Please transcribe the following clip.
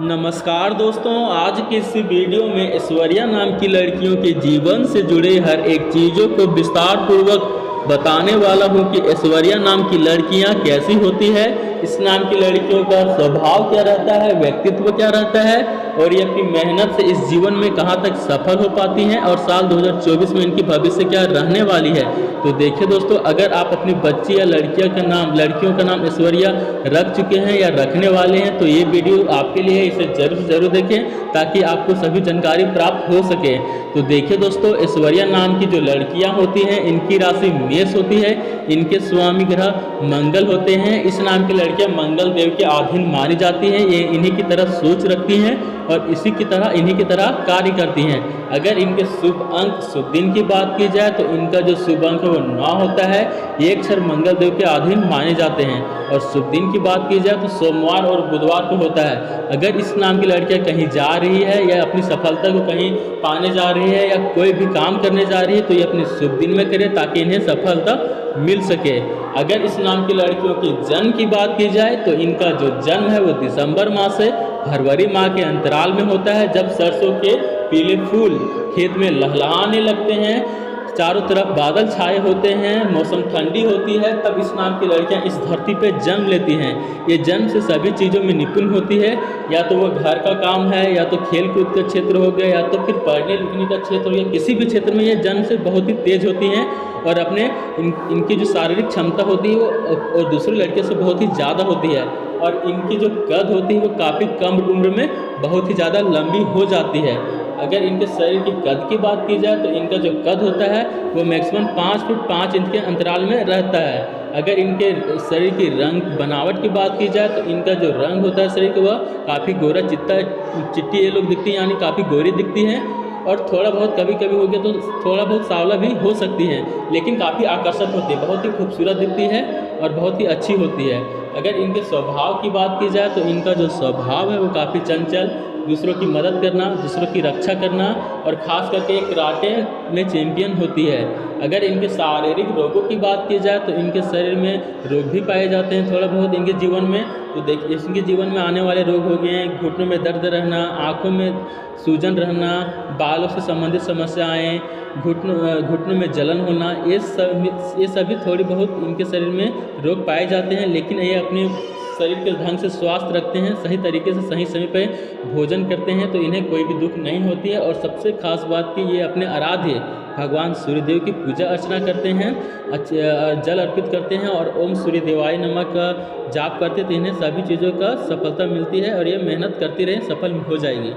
नमस्कार दोस्तों, आज की इस वीडियो में ऐश्वर्या नाम की लड़कियों के जीवन से जुड़े हर एक चीज़ों को विस्तार पूर्वक बताने वाला हूं कि ऐश्वर्या नाम की लड़कियां कैसी होती है, इस नाम की लड़कियों का स्वभाव क्या रहता है, व्यक्तित्व क्या रहता है और ये अपनी मेहनत से इस जीवन में कहां तक सफल हो पाती हैं और साल 2024 में इनकी भविष्य क्या रहने वाली है। तो देखिए दोस्तों, अगर आप अपनी बच्ची या लड़कियों का नाम ऐश्वर्या रख चुके हैं या रखने वाले हैं तो ये वीडियो आपके लिए है, इसे जरूर देखें ताकि आपको सभी जानकारी प्राप्त हो सके। तो देखिए दोस्तों, ऐश्वर्या नाम की जो लड़कियां होती हैं इनकी राशि मेष होती है, इनके स्वामी ग्रह मंगल होते हैं। इस नाम की लड़कियां मंगल देव के अधीन मानी जाती हैं, ये इन्हीं की तरह सोच रखती हैं और इन्हीं की तरह कार्य करती हैं। अगर इनके शुभ अंक शुभ दिन की बात की जाए तो इनका जो शुभ अंक है वो 9 होता है, ये अक्षर मंगल देव के अधीन माने जाते हैं। और शुभ दिन की बात की जाए तो सोमवार और बुधवार को होता है। अगर इस नाम की लड़कियां कहीं जा रही है या अपनी सफलता को कहीं पाने जा रही है या कोई भी काम करने जा रही है तो ये अपने शुभ दिन में करे ताकि इन्हें सफलता मिल सके। अगर इस नाम की लड़कियों की जन्म की बात की जाए तो इनका जो जन्म है वो दिसंबर माह से फरवरी माह के अंतराल में होता है, जब सरसों के पीले फूल खेत में लहलहाने लगते हैं, चारों तरफ बादल छाए होते हैं, मौसम ठंडी होती है, तब इस नाम की लड़कियां इस धरती पे जन्म लेती हैं। ये जन्म से सभी चीज़ों में निपुण होती है, या तो वो घर का काम है या तो खेल कूद का क्षेत्र हो गया या तो फिर पढ़ने लिखने का क्षेत्र हो गया, किसी भी क्षेत्र में ये जन्म से बहुत ही तेज होती हैं और इनकी जो शारीरिक क्षमता होती है वो और दूसरी लड़कियों से बहुत ही ज़्यादा होती है। और इनकी जो कद होती है वो काफ़ी कम उम्र में बहुत ही ज़्यादा लंबी हो जाती है। अगर इनके शरीर की कद की बात की जाए तो इनका जो कद होता है वो मैक्सिमम 5 फुट 5 इंच के अंतराल में रहता है। अगर इनके शरीर की रंग बनावट की बात की जाए तो इनका जो रंग होता है शरीर का वह काफ़ी गोरा चिट्टी ये लोग दिखती हैं, यानी काफ़ी गोरी दिखती हैं। और थोड़ा बहुत कभी कभी हो गया तो थोड़ा बहुत सांवला भी हो सकती हैं, लेकिन काफ़ी आकर्षक होती है, बहुत ही खूबसूरत दिखती है और बहुत ही अच्छी होती है। अगर इनके स्वभाव की बात की जाए तो इनका जो स्वभाव है वो काफ़ी चंचल, दूसरों की मदद करना, दूसरों की रक्षा करना और ख़ास करके कराटे में चैंपियन होती है। अगर इनके शारीरिक रोगों की बात की जाए तो इनके शरीर में रोग भी पाए जाते हैं थोड़ा बहुत इनके जीवन में। तो देखिए, इनके जीवन में आने वाले रोग हो गए हैं घुटनों में दर्द रहना, आँखों में सूजन रहना, बालों से संबंधित समस्याएँ, घुटनों में जलन होना, ये सभी थोड़ी बहुत इनके शरीर में रोग पाए जाते हैं। लेकिन ये अपने शरीर के ढंग से स्वास्थ्य रखते हैं, सही तरीके से सही समय पर भोजन करते हैं तो इन्हें कोई भी दुख नहीं होती है। और सबसे खास बात कि ये अपने आराध्य भगवान सूर्यदेव की पूजा अर्चना करते हैं, जल अर्पित करते हैं और ओम सूर्य देवाय नमः का जाप करते हैं तो इन्हें सभी चीज़ों का सफलता मिलती है और ये मेहनत करती रहे सफल हो जाएगी।